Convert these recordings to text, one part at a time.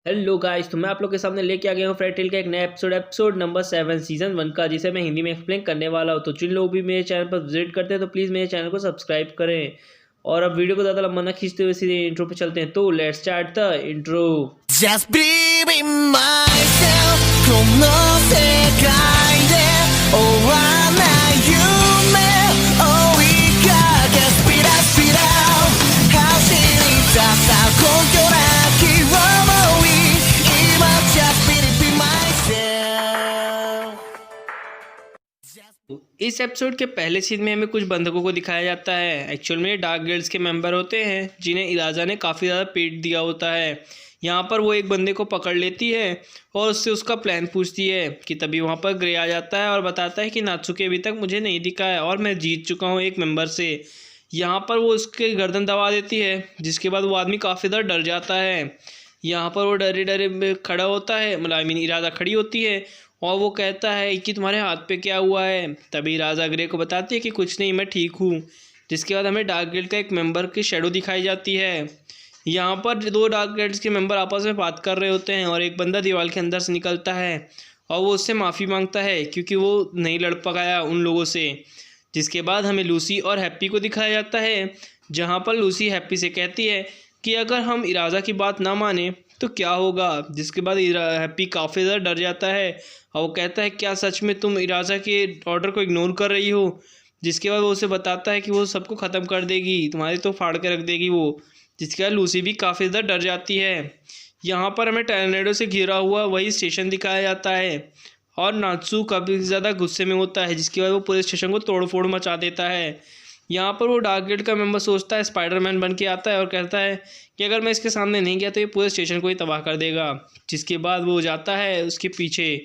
Hello guys, तो मैं आप लोग के सामने लेके आ गया हूँ फेयरी टेल का एक नया एपिसोड नंबर 7 सीजन 1 का, जिसे मैं हिंदी में एक्सप्लेन करने वाला हूँ। तो जिन लोग भी मेरे चैनल पर विजिट करते हैं तो प्लीज़ मेरे चैनल को सब्सक्राइब करें। और अब वीडियो को ज़्यादा लंबा ना खींचते हुए सीधे इंट्रो पे चलते हैं। तो let's start the intro. Just believe in myself この世界で終わらない夢追いかけ Speed up, speed up 走り出した根拠なき想い今 Just believe in myself तो इस एपिसोड के पहले सीन में हमें कुछ बंधकों को दिखाया जाता है। एक्चुअल में डार्क गिल्ड्स के मेंबर होते हैं जिन्हें इराजा ने काफ़ी ज़्यादा पेट दिया होता है। यहाँ पर वो एक बंदे को पकड़ लेती है और उससे उसका प्लान पूछती है कि तभी वहाँ पर ग्रे आ जाता है और बताता है कि नात्सुकी अभी तक मुझे नहीं दिखा है और मैं जीत चुका हूँ एक मेंबर से। यहाँ पर वो उसके गर्दन दबा देती है, जिसके बाद वो आदमी काफ़ी ज़्यादा डर जाता है। यहाँ पर वो डरे डरे खड़ा होता है, मतलब आई मीन इरादा खड़ी होती है और वो कहता है कि तुम्हारे हाथ पे क्या हुआ है। तभी राजा ग्रे को बताती है कि कुछ नहीं, मैं ठीक हूँ। जिसके बाद हमें डार्क गिल्ड का एक मेंबर की शेडो दिखाई जाती है। यहाँ पर दो डार्क गिल्ड्स के मेंबर आपस में बात कर रहे होते हैं और एक बंदा दीवार के अंदर से निकलता है और वो उससे माफ़ी मांगता है क्योंकि वो नहीं लड़ पाया उन लोगों से। जिसके बाद हमें लूसी और हैप्पी को दिखाया जाता है, जहाँ पर लूसी हैप्पी से कहती है कि अगर हम इराजा की बात ना माने तो क्या होगा। जिसके बाद हैप्पी काफ़ी ज़्यादा डर जाता है और वो कहता है क्या सच में तुम इराजा के ऑर्डर को इग्नोर कर रही हो। जिसके बाद वो उसे बताता है कि वो सबको ख़त्म कर देगी, तुम्हारी तो फाड़ के रख देगी वो। जिसके बाद लूसी भी काफ़ी ज़्यादा डर जाती है। यहाँ पर हमें टर्नेडो से घिरा हुआ वही स्टेशन दिखाया जाता है और नात्सू काफ़ी ज़्यादा गुस्से में होता है, जिसके बाद वो पूरे स्टेशन को तोड़ फोड़ मचा देता है। यहाँ पर वो डार्क गिल्ड का मेंबर सोचता है, स्पाइडरमैन बन के आता है और कहता है कि अगर मैं इसके सामने नहीं गया तो ये पूरे स्टेशन को ही तबाह कर देगा। जिसके बाद वो जाता है उसके पीछे।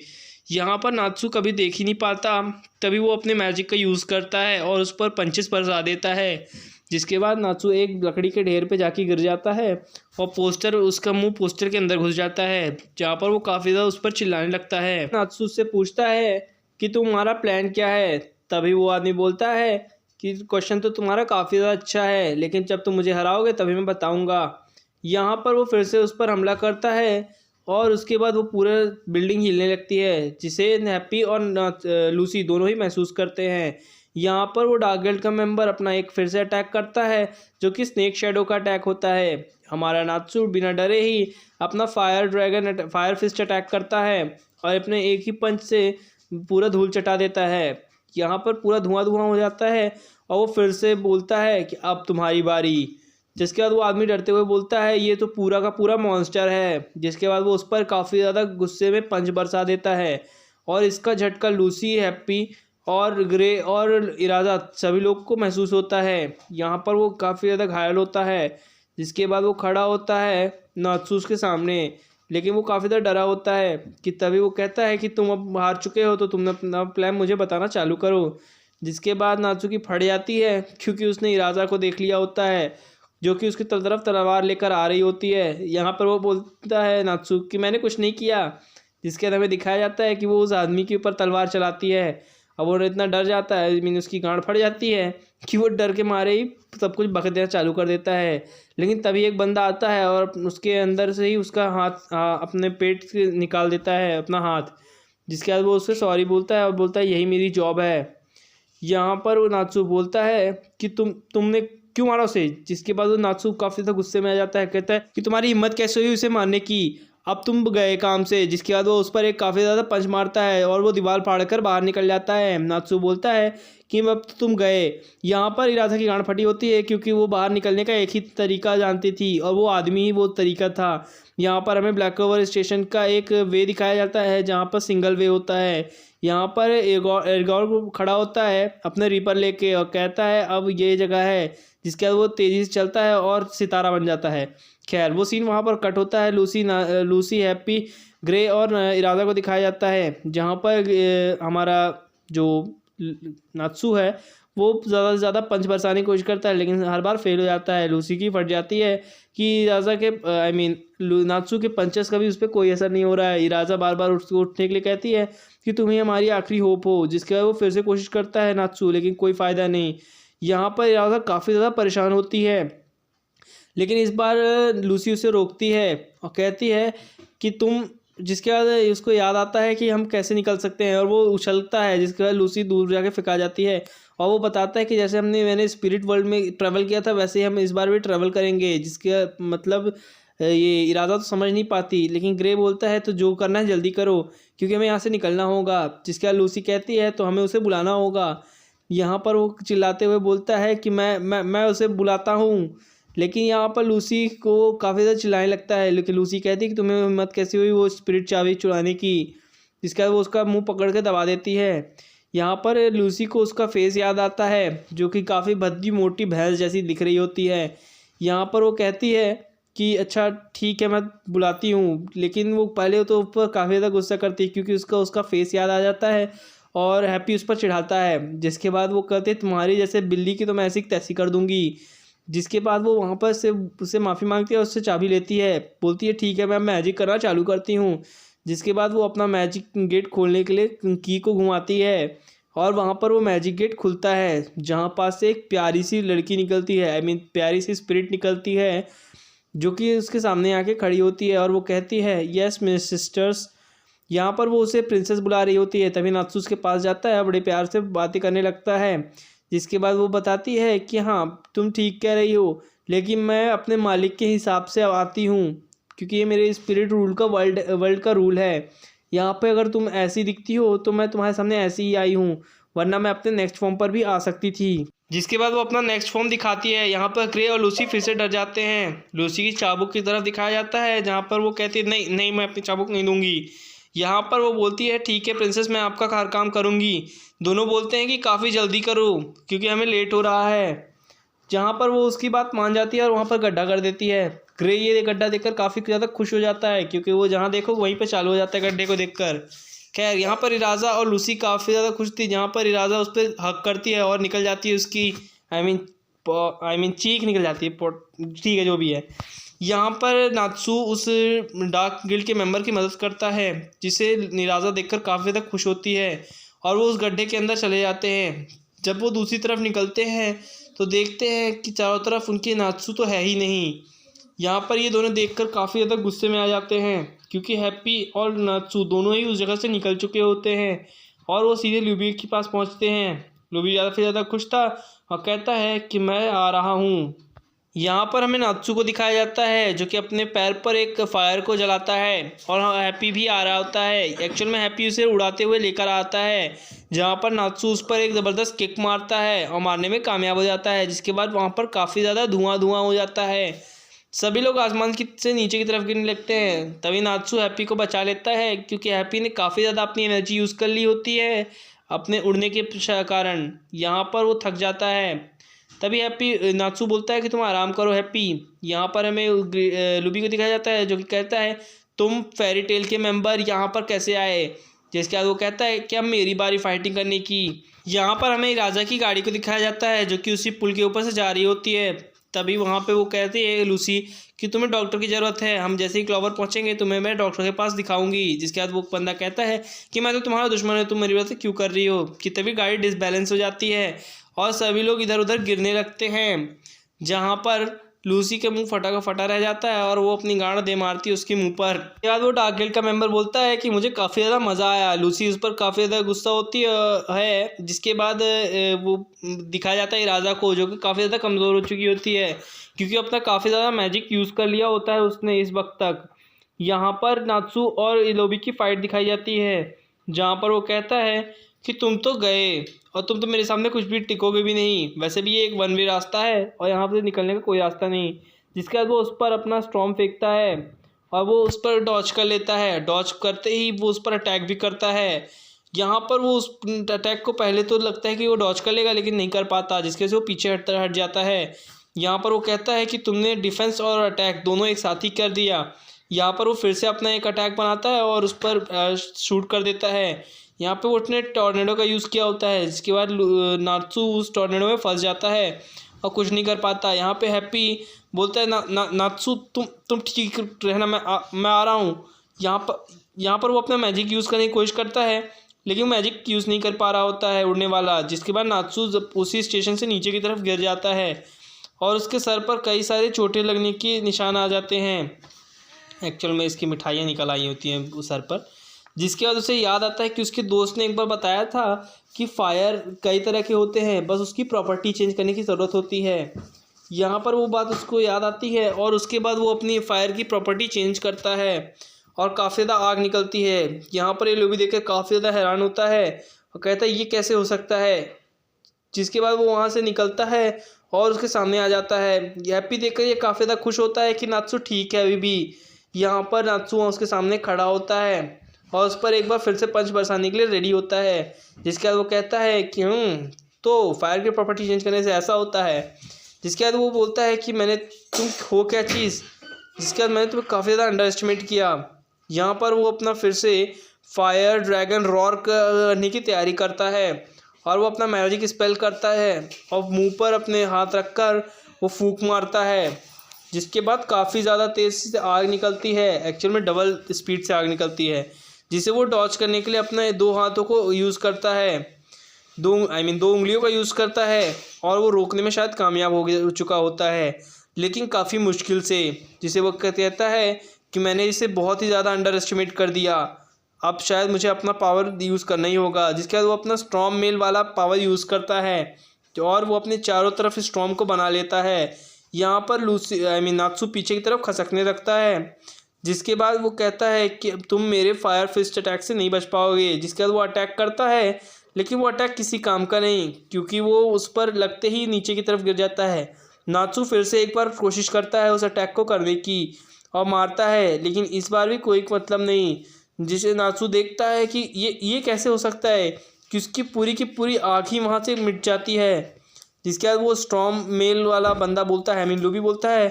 यहाँ पर नात्सू कभी देख ही नहीं पाता, तभी वो अपने मैजिक का यूज़ करता है और उस पर पंचेस बरसा देता है। जिसके बाद नात्सू एक लकड़ी के ढेर पे जाके गिर जाता है और उसका मुंह पोस्टर के अंदर घुस जाता है, जहाँ पर वो काफ़ी ज़्यादा उस पर चिल्लाने लगता है। नात्सू उससे पूछता है कि तुम्हारा प्लान क्या है। तभी वो आदमी बोलता है कि क्वेश्चन तो तुम्हारा काफ़ी ज़्यादा अच्छा है, लेकिन जब तुम मुझे हराओगे तभी मैं बताऊंगा। यहाँ पर वो फिर से उस पर हमला करता है और उसके बाद वो पूरा बिल्डिंग हिलने लगती है, जिसे हैप्पी और लूसी दोनों ही महसूस करते हैं। यहाँ पर वो डार्क गिल्ड का मेंबर अपना एक फिर से अटैक करता है, जो कि स्नेक शैडो का अटैक होता है। हमारा नात्सू बिना डरे ही अपना फायर फिस्ट अटैक करता है और अपने एक ही पंच से पूरा धूल चटा देता है। यहाँ पर पूरा धुआं धुआं हो जाता है और वो फिर से बोलता है कि अब तुम्हारी बारी। जिसके बाद वो आदमी डरते हुए बोलता है ये तो पूरा का पूरा मॉन्स्टर है। जिसके बाद वो उस पर काफ़ी ज़्यादा गुस्से में पंच बरसा देता है और इसका झटका लूसी, हैप्पी और ग्रे और इरादा सभी लोग को महसूस होता है। यहाँ पर वो काफ़ी ज़्यादा घायल होता है। जिसके बाद वो खड़ा होता है नात्सू के सामने, लेकिन वो काफ़ी ज़्यादा डरा होता है कि तभी वो कहता है कि तुम अब हार चुके हो तो तुम अपना प्लान मुझे बताना चालू करो। जिसके बाद नात्सुकी फट जाती है क्योंकि उसने इराजा को देख लिया होता है, जो कि उसकी तरफ तलवार लेकर आ रही होती है। यहाँ पर वो बोलता है नात्सु कि मैंने कुछ नहीं किया। जिसके बाद हमें दिखाया जाता है कि वो उस आदमी के ऊपर तलवार चलाती है। अब वो इतना डर जाता है, मीन उसकी गांड फट जाती है कि वो डर के मारे ही सब कुछ बक देना चालू कर देता है। लेकिन तभी एक बंदा आता है और उसके अंदर से ही उसका हाथ अपने पेट से निकाल देता है अपना हाथ। जिसके बाद वो उससे सॉरी बोलता है और बोलता है यही मेरी जॉब है। यहाँ पर वो नात्सु बोलता है कि तुमने क्यों मारा उसे। जिसके बाद वो नात्सु काफ़ी ज़्यादा गुस्से में आ जाता है, कहता है कि तुम्हारी हिम्मत कैसे हुई उसे मारने की, अब तुम गए काम से। जिसके बाद वो उस पर एक काफ़ी ज़्यादा पंच मारता है और वो दीवार फाड़कर बाहर निकल जाता है। नात्सु बोलता है कि अब तो तुम गए। यहाँ पर इरादा की गांड फटी होती है क्योंकि वो बाहर निकलने का एक ही तरीका जानती थी और वो आदमी ही वो तरीका था। यहाँ पर हमें ब्लैक ओवर स्टेशन का एक वे दिखाया जाता है जहाँ पर सिंगल वे होता है। यहाँ पर एर्गोर खड़ा होता है अपने रीपर लेके और कहता है अब ये जगह है। जिसके बाद वो तेज़ी से चलता है और सितारा बन जाता है। खैर वो सीन वहाँ पर कट होता है। लूसी, हैप्पी, ग्रे और इरादा को दिखाया जाता है, जहाँ पर हमारा जो नात्सु है वो ज़्यादा से ज़्यादा पंच बरसाने की कोशिश करता है, लेकिन हर बार फेल हो जाता है। लूसी की फट जाती है कि इराजा के नात्सु के पंचेस का भी उस पर कोई असर नहीं हो रहा है। इराजा बार बार उठने के लिए कहती है कि तुम ही हमारी आखिरी होप हो। जिसके बाद वो फिर से कोशिश करता है नात्सु, लेकिन कोई फ़ायदा नहीं। यहाँ पर इरादा काफ़ी ज़्यादा परेशान होती है, लेकिन इस बार लूसी उसे रोकती है और कहती है कि तुम, जिसके बाद उसको याद आता है कि हम कैसे निकल सकते हैं, और वो उछलता है, जिसके बाद लूसी दूर जाके फेंका जाती है। और वो बताता है कि जैसे मैंने स्पिरिट वर्ल्ड में ट्रैवल किया था वैसे ही हम इस बार भी ट्रैवल करेंगे, जिसके मतलब ये इरादा तो समझ नहीं पाती, लेकिन ग्रे बोलता है तो जो करना है जल्दी करो क्योंकि हमें यहाँ से निकलना होगा। जिसके बाद लूसी कहती है तो हमें उसे बुलाना होगा। यहाँ पर वो चिल्लाते हुए बोलता है कि मैं उसे बुलाता हूँ, लेकिन यहाँ पर लूसी को काफ़ी ज़्यादा चिल्लाने लगता है। लेकिन लूसी कहती है कि तुम्हें हिम्मत कैसी हुई वो स्पिरिट चाबी चुराने की। जिसके बाद वो उसका मुंह पकड़ के दबा देती है। यहाँ पर लूसी को उसका फेस याद आता है जो कि काफ़ी भद्दी मोटी भैंस जैसी दिख रही होती है। यहाँ पर वो कहती है कि अच्छा ठीक है मैं बुलाती हूँ, लेकिन वो पहले तो ऊपर काफ़ी ज़्यादा गुस्सा करती है क्योंकि उसका फेस याद आ जाता है और हैप्पी उस पर चिढ़ाता है। जिसके बाद वो कहते तुम्हारी जैसे बिल्ली की तो मैं ऐसी तैसी कर दूँगी। जिसके बाद वो वहाँ पर से उससे माफ़ी मांगती है और उससे चाबी लेती है, बोलती है ठीक है मैं मैजिक करना चालू करती हूँ। जिसके बाद वो अपना मैजिक गेट खोलने के लिए की को घुमाती है और वहाँ पर वो मैजिक गेट खुलता है जहाँ पास से एक प्यारी सी लड़की निकलती है, आई मीन प्यारी सी स्पिरिट निकलती है जो कि उसके सामने आके खड़ी होती है और वो कहती है यस मिस सिस्टर्स। यहाँ पर वो उसे प्रिंसेस बुला रही होती है, तभी नात्सू उसके पास जाता है, बड़े प्यार से बातें करने लगता है। जिसके बाद वो बताती है कि हाँ तुम ठीक कह रही हो, लेकिन मैं अपने मालिक के हिसाब से आती हूँ क्योंकि ये मेरे स्पिरिट रूल का वर्ल्ड का रूल है। यहाँ पे अगर तुम ऐसी दिखती हो तो मैं तुम्हारे सामने ऐसी ही आई हूँ, वरना मैं अपने नेक्स्ट फॉर्म पर भी आ सकती थी। जिसके बाद वो अपना नेक्स्ट फॉर्म दिखाती है। यहाँ पर ग्रे और लूसी फिर से डर जाते हैं। लूसी की चाबुक की तरफ दिखाया जाता है जहाँ पर वो कहती है नहीं नहीं मैं अपनी चाबुक नहीं दूंगी। यहाँ पर वो बोलती है ठीक है प्रिंसेस मैं आपका हर काम करूँगी। दोनों बोलते हैं कि काफ़ी जल्दी करो क्योंकि हमें लेट हो रहा है। जहाँ पर वो उसकी बात मान जाती है और वहाँ पर गड्ढा कर देती है। ग्रे ये गड्ढा देखकर काफ़ी ज़्यादा खुश हो जाता है क्योंकि वो जहाँ देखो वहीं पे चालू हो जाता है गड्ढे को देखकर। खैर यहाँ पर इराजा और लूसी काफ़ी ज़्यादा खुश थी जहाँ पर इराजा उस पर हक करती है और निकल जाती है उसकी आई मीन चीख निकल जाती है, ठीक है जो भी है। यहाँ पर नात्सू उस डार्क गिल्ड के मेंबर की मदद करता है जिसे इराजा देखकर काफ़ी ज़्यादा खुश होती है और वो उस गड्ढे के अंदर चले जाते हैं। जब वो दूसरी तरफ निकलते हैं तो देखते हैं कि चारों तरफ उनके नात्सू तो है ही नहीं। यहाँ पर ये दोनों देखकर काफ़ी ज़्यादा गुस्से में आ जाते हैं क्योंकि हैप्पी और नात्सू दोनों ही उस जगह से निकल चुके होते हैं और वो सीधे लूबी के पास पहुँचते हैं। लूबी ज़्यादा से ज़्यादा खुश था और कहता है कि मैं आ रहा हूँ। यहाँ पर हमें नात्सू को दिखाया जाता है जो कि अपने पैर पर एक फायर को जलाता है और हैप्पी भी आ रहा होता है। एक्चुअल में हैप्पी उसे उड़ाते हुए लेकर आता है जहाँ पर नात्सू उस पर एक ज़बरदस्त किक मारता है और मारने में कामयाब हो जाता है। जिसके बाद वहाँ पर काफ़ी ज़्यादा धुआं हो जाता है। सभी लोग आसमान से नीचे की तरफ गिरने लगते हैं। तभी नात्सू हैप्पी को बचा लेता है क्योंकि हैप्पी ने काफ़ी ज़्यादा अपनी एनर्जी यूज़ कर ली होती है अपने उड़ने के कारण। यहाँ पर वो थक जाता है। तभी हैप्पी नात्सू बोलता है कि तुम आराम करो हैप्पी। यहाँ पर हमें लूबी को दिखाया जाता है जो कि कहता है तुम फेरी टेल के मेंबर यहाँ पर कैसे आए। जिसके बाद वो कहता है कि अब मेरी बारी फाइटिंग करने की। यहाँ पर हमें राजा की गाड़ी को दिखाया जाता है जो कि उसी पुल के ऊपर से जा रही होती है। तभी वहाँ पे वो कहती है लूसी कि तुम्हें डॉक्टर की ज़रूरत है, हम जैसे ही क्लॉवर पहुँचेंगे तुम्हें मैं डॉक्टर के पास दिखाऊंगी। जिसके बाद वो बंदा कहता है कि मैं तो तुम्हारा दुश्मन है, तुम मेरी वजह से क्यों कर रही हो। कि तभी गाड़ी डिसबैलेंस हो जाती है और सभी लोग इधर उधर गिरने लगते हैं जहाँ पर लूसी के मुंह फटा का फटा रह जाता है और वो अपनी गांड दे मारती है उसके मुंह पर। उसके बाद वो डार्क गिल्ड का मेंबर बोलता है कि मुझे काफ़ी ज़्यादा मज़ा आया। लूसी उस पर काफ़ी ज़्यादा गुस्सा होती है। जिसके बाद वो दिखाया जाता है राजा को जो कि काफ़ी ज़्यादा कमज़ोर हो चुकी होती है क्योंकि अपना काफ़ी ज़्यादा मैजिक यूज़ कर लिया होता है उसने इस वक्त तक। यहाँ पर नात्सू और इलोबी की फ़ाइट दिखाई जाती है जहाँ पर वो कहता है कि तुम तो गए और तुम तो मेरे सामने कुछ भी टिकोगे भी नहीं। वैसे भी ये एक वन वे रास्ता है और यहाँ से निकलने का कोई रास्ता नहीं। जिसके बाद वो उस पर अपना स्टॉर्म फेंकता है और वो उस पर डॉज कर लेता है। डॉज करते ही वो उस पर अटैक भी करता है। यहाँ पर वो उस अटैक को पहले तो लगता है कि वो डॉज कर लेगा लेकिन नहीं कर पाता, जिसके से वो पीछे हट जाता है। यहाँ पर वो कहता है कि तुमने डिफेंस और अटैक दोनों एक साथ ही कर दिया। यहाँ पर वो फिर से अपना एक अटैक बनाता है और उस पर शूट कर देता है। यहाँ पे वो उसने टॉर्नेडो का यूज़ किया होता है। जिसके बाद नात्सू उस टॉर्नेडो में फंस जाता है और कुछ नहीं कर पाता। यहाँ पे हैप्पी बोलता है नात्सू तुम ठीक रहना, मैं आ रहा हूँ। यहाँ पर वो अपना मैजिक यूज़ करने की कोशिश करता है लेकिन मैजिक यूज़ नहीं कर पा रहा होता है उड़ने वाला। जिसके बाद नात्सू उसी स्टेशन से नीचे की तरफ गिर जाता है और उसके सर पर कई सारे चोटें लगने के निशान आ जाते हैं। एक्चुअल में इसकी मिठाइयाँ निकल आई होती हैं सर पर, जिसके बाद उसे याद आता है कि उसके दोस्त ने एक बार बताया था कि फायर कई तरह के होते हैं, बस उसकी प्रॉपर्टी चेंज करने की ज़रूरत होती है। यहाँ पर वो बात उसको याद आती है और उसके बाद वो अपनी फायर की प्रॉपर्टी चेंज करता है और काफ़ी ज़्यादा आग निकलती है। यहाँ पर ये लोभी देखकर काफ़ी ज़्यादा हैरान होता है और कहता है ये कैसे हो सकता है। जिसके बाद वो वहाँ से निकलता है और उसके सामने आ जाता है। हैप्पी देखकर ये काफ़ी ज़्यादा खुश होता है कि नात्सु ठीक है अभी भी। यहाँ पर नात्सु उसके सामने खड़ा होता है और उस पर एक बार फिर से पंच बरसाने के लिए रेडी होता है। जिसके बाद वो कहता है कि तो फायर की प्रॉपर्टी चेंज करने से ऐसा होता है। जिसके बाद वो बोलता है कि तुम हो क्या चीज़। जिसके बाद मैंने तुम्हें काफ़ी ज़्यादा अंडर एस्टिमेट किया। यहाँ पर वो अपना फिर से फायर ड्रैगन रॉर करने की तैयारी करता है और वो अपना मैजिक स्पेल करता है और मुंह पर अपने हाथ रखकर वो फूंक मारता है। जिसके बाद काफ़ी ज़्यादा तेज़ से आग निकलती है, एक्चुअल में डबल स्पीड से आग निकलती है, जिसे वो डॉच करने के लिए अपने 2 हाथों को यूज़ करता है, 2 उंगलियों का यूज़ करता है और वो रोकने में शायद कामयाब हो चुका होता है, लेकिन काफ़ी मुश्किल से। जिसे वो कहता है कि मैंने इसे बहुत ही ज़्यादा अंडर एस्टिमेट कर दिया, अब शायद मुझे अपना पावर यूज़ करना ही होगा। जिसके बाद वो अपना स्टॉर्म मेल वाला पावर यूज़ करता है और वो अपने चारों तरफ स्टॉर्म को बना लेता है। यहाँ पर नात्सु पीछे की तरफ खसकने लगता है। जिसके बाद वो कहता है कि तुम मेरे फायर फिस्ट अटैक से नहीं बच पाओगे। जिसके बाद वो अटैक करता है, लेकिन वो अटैक किसी काम का नहीं, क्योंकि वो उस पर लगते ही नीचे की तरफ गिर जाता है। नात्सु फिर से एक बार कोशिश करता है उस अटैक को करने की और मारता है, लेकिन इस बार भी कोई मतलब नहीं। जिसे नात्सु देखता है कि ये कैसे हो सकता है कि उसकी पूरी की पूरी आँख ही वहाँ से मिट जाती है। जिसके बाद वो स्टॉर्म मेल वाला बंदा बोलता है, लूबी बोलता है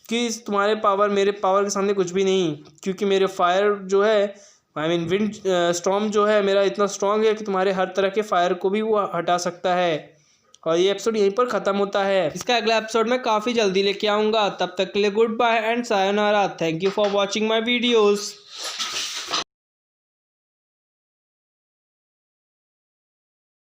कि तुम्हारे पावर मेरे पावर के सामने कुछ भी नहीं, क्योंकि मेरे फायर जो है विंड स्टॉर्म जो है मेरा इतना स्ट्रॉन्ग है कि तुम्हारे हर तरह के फायर को भी वो हटा सकता है। और ये एपिसोड यहीं पर ख़त्म होता है। इसका अगला एपिसोड मैं काफ़ी जल्दी लेके आऊँगा। तब तक के लिए goodbye and sayonara. Thank you for watching my videos.